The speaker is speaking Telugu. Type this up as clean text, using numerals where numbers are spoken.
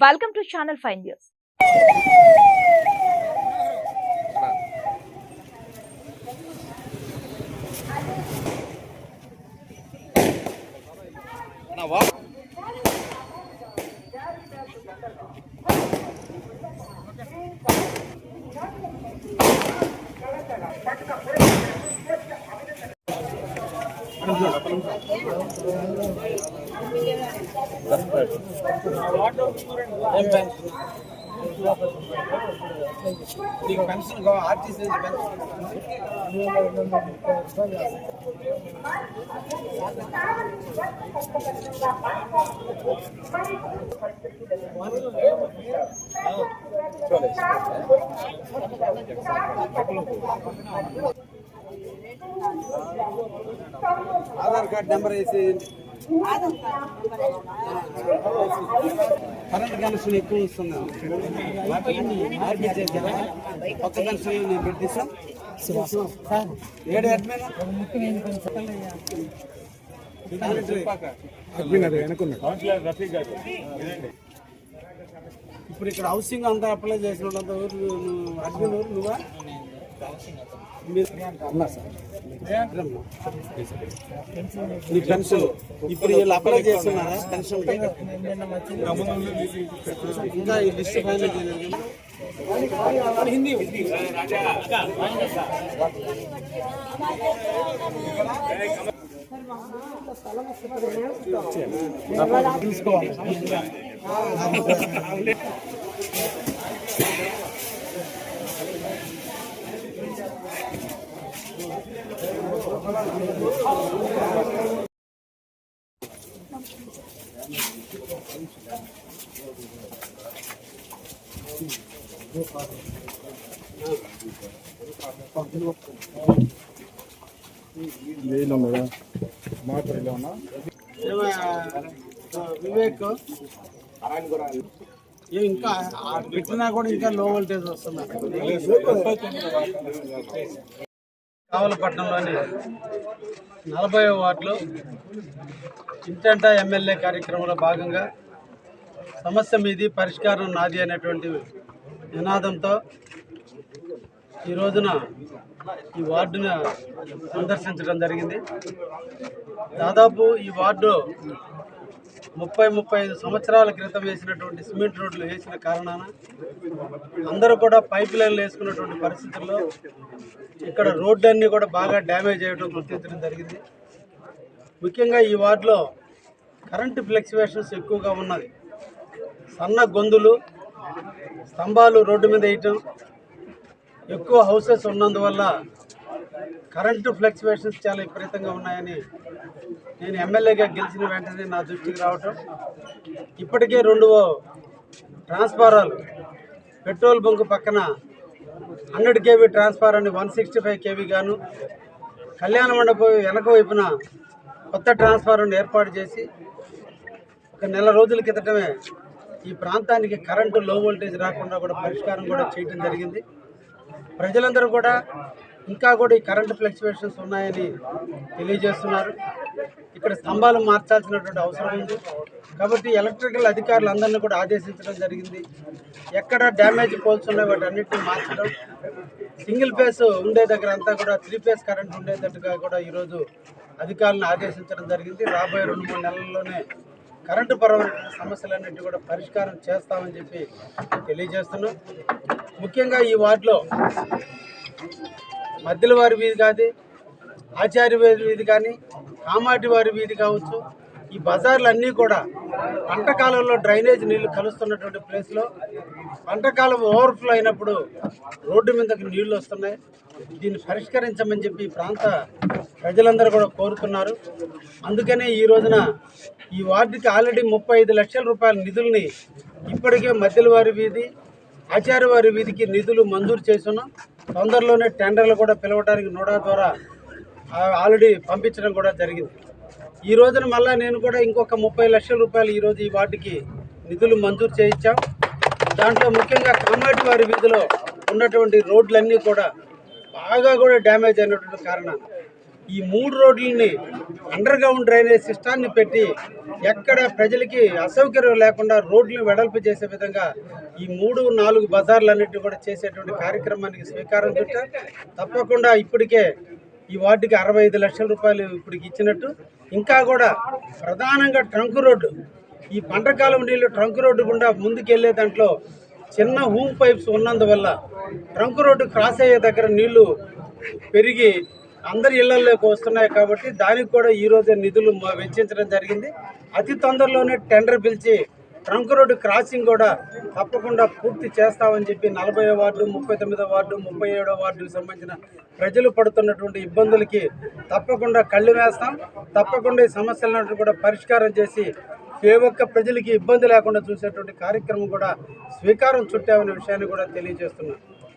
Welcome to Channel 5 News. Pension RTC Aadhaar card number వేసి కరెంట్ కనెక్షన్ ఎక్కువ వస్తుంది. కొత్త కనెక్షన్ నేను పెట్టిస్తాను. ఇప్పుడు ఇక్కడ హౌసింగ్ అంతా అప్లై చేసిన వాళ్ళంతా అడ్మిన్ నువ్వా పెన్షన్ ఇప్పుడు వీళ్ళు అప్లై చేస్తున్నారా పెన్షన్? ఇంకా ఈ లిస్ట్ ఫైనల్ చేయలేదు. తీసుకోవాలి. వివేక్ ఇంకా పెట్టినా కూడా ఇంకా లో వోల్టేజ్ వస్తున్నారు. కావలపట్నంలోని 40వ వార్డులో ఇంటంటా ఎమ్మెల్యే కార్యక్రమంలో భాగంగా సమస్య మీది పరిష్కారం నాది అనేటువంటి నినాదంతో ఈ రోజున ఈ వార్డును సందర్శించడం జరిగింది. దాదాపు ఈ వార్డు 30-35 సంవత్సరాల క్రితం వేసినటువంటి సిమెంట్ రోడ్లు వేసిన కారణాన అందరూ కూడా పైప్ లైన్లు వేసుకున్నటువంటి పరిస్థితుల్లో ఇక్కడ రోడ్లన్నీ కూడా బాగా డ్యామేజ్ అయ్యడం గుర్తించడం జరిగింది. ముఖ్యంగా ఈ వార్డులో కరెంటు ఫ్లక్చువేషన్స్ ఎక్కువగా ఉన్నది. సన్న గొంతులు, స్తంభాలు రోడ్డు మీద వేయటం, ఎక్కువ హౌసెస్ ఉన్నందువల్ల కరెంటు ఫ్లక్చువేషన్స్ చాలా విపరీతంగా ఉన్నాయని నేను ఎమ్మెల్యేగా గెలిచిన వెంటనే నా దృష్టికి రావటం, ఇప్పటికే 2 ట్రాన్స్ఫారాలు పెట్రోల్ బంక్ పక్కన 100 kV ట్రాన్స్ఫారాన్ని 165 kV గాను, కళ్యాణ మండపం వెనక వైపున కొత్త ట్రాన్స్ఫారాన్ని ఏర్పాటు చేసి ఒక నెల రోజుల క్రితమే ఈ ప్రాంతానికి కరెంటు లో వోల్టేజ్ రాకుండా కూడా పరిష్కారం కూడా చేయడం జరిగింది. ప్రజలందరూ కూడా ఇంకా కూడా ఈ కరెంటు ఫ్లక్చువేషన్స్ ఉన్నాయని తెలియజేస్తున్నారు. ఇక్కడ స్తంభాలు మార్చాల్సినటువంటి అవసరం ఉంది కాబట్టి ఎలక్ట్రికల్ అధికారులందరినీ కూడా ఆదేశించడం జరిగింది. ఎక్కడ డ్యామేజ్ పోల్స్ ఉన్నాయో వాటి అన్నింటినీ మార్చడం, సింగిల్ ఫేస్ ఉండే దగ్గర అంతా కూడా 3 ఫేస్ కరెంట్ ఉండేటట్టుగా కూడా ఈరోజు అధికారులను ఆదేశించడం జరిగింది. రాబోయే 2-3 నెలల్లోనే కరెంటు పరమైన సమస్యలన్నింటినీ కూడా పరిష్కారం చేస్తామని చెప్పి తెలియజేస్తున్నాం. ముఖ్యంగా ఈ వార్డులో మధ్యలవారి వీధి కానీ, ఆచార్య వీధి కానీ, కామాటివారి వీధి కావచ్చు, ఈ బజార్లన్నీ కూడా పంటకాలంలో డ్రైనేజ్ నీళ్లు కలుస్తున్నటువంటి ప్లేస్లో పంటకాలం ఓవర్ఫ్లో అయినప్పుడు రోడ్డు మీదకి నీళ్లు వస్తున్నాయి. దీన్ని పరిష్కరించమని చెప్పి ఈ ప్రాంత ప్రజలందరూ కూడా కోరుతున్నారు. అందుకనే ఈ రోజున ఈ వార్డుకి ఆల్రెడీ 35 లక్షల రూపాయల నిధుల్ని ఇప్పటికే మధ్యలవారి వీధి, ఆచార్యవారి వీధికి నిధులు మంజూరు చేస్తున్నాం. తొందరలోనే టెండర్లు కూడా పిలవడానికి నోడా ద్వారా ఆల్రెడీ పంపించడం కూడా జరిగింది. ఈ రోజున మళ్ళీ నేను కూడా ఇంకొక 30 లక్షల రూపాయలు ఈరోజు ఈ వార్డుకి నిధులు మంజూరు చేయించాం. దాంట్లో ముఖ్యంగా కామాటివారి వీధిలో ఉన్నటువంటి రోడ్లన్నీ కూడా బాగా కూడా డ్యామేజ్ అయినటువంటి కారణం ఈ 3 రోడ్లని అండర్ గ్రౌండ్ డ్రైనేజ్ సిస్టాన్ని పెట్టి ఎక్కడ ప్రజలకి అసౌకర్యం లేకుండా రోడ్లను వెడల్పు చేసే విధంగా ఈ 3-4 బజార్లన్నింటినీ కూడా చేసేటువంటి కార్యక్రమానికి శ్రీకారం చుట్టారు. తప్పకుండా ఇప్పటికే ఈ వార్డుకి 65 లక్షల రూపాయలు ఇప్పటికి ఇచ్చినట్టు, ఇంకా కూడా ప్రధానంగా ట్రంక్ రోడ్డు, ఈ పంటకాలం నీళ్లు ట్రంక్ రోడ్డు గుండా ముందుకెళ్లే దాంట్లో చిన్న హూమ్ పైప్స్ ఉన్నందువల్ల ట్రంక్ రోడ్డు క్రాస్ అయ్యే దగ్గర నీళ్లు పెరిగి అందరి ఇళ్లలోకి వస్తున్నాయి. కాబట్టి దానికి కూడా ఈరోజే నిధులు వెచ్చించడం జరిగింది. అతి తొందరలోనే టెండర్ పిలిచి ట్రంక్ రోడ్డు క్రాసింగ్ కూడా తప్పకుండా పూర్తి చేస్తామని చెప్పి 40వ వార్డు, 39వ వార్డు, 37వ వార్డుకు సంబంధించిన ప్రజలు పడుతున్నటువంటి ఇబ్బందులకి తప్పకుండా కళ్ళు వేస్తాం. తప్పకుండా ఈ సమస్యలను కూడా పరిష్కారం చేసి ఏ ఒక్క ప్రజలకి ఇబ్బంది లేకుండా చూసేటువంటి కార్యక్రమం కూడా స్వీకారం చుట్టామనే విషయాన్ని కూడా తెలియజేస్తున్నాం.